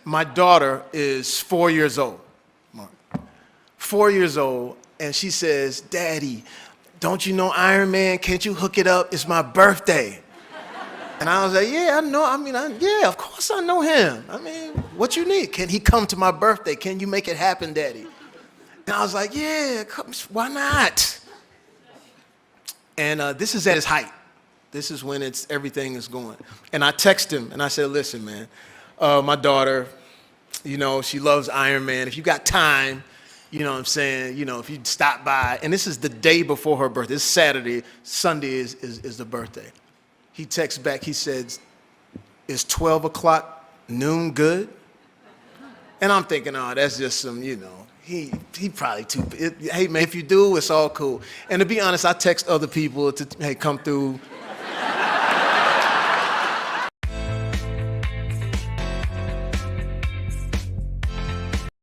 My daughter is 4 years old, Mark. 4 years old, and she says, Daddy, don't you know Iron Man? Can't you hook it up? It's my birthday. And I was like, yeah, I know. Yeah, of course I know him. I mean, what you need? Can he come to my birthday? Can you make it happen, Daddy? And I was like, yeah, why not? And this is at his height. This is when everything is going. And I text him, and I said, listen, man, my daughter, she loves Iron Man. If you got time, you know what I'm saying, if you stop by. And this is the day before her birthday. It's Saturday. Sunday is the birthday. He texts back, he says, is 12 o'clock noon good? And I'm thinking, oh, that's just some, he probably too, hey man, if you do, it's all cool. And to be honest, I text other people hey, come through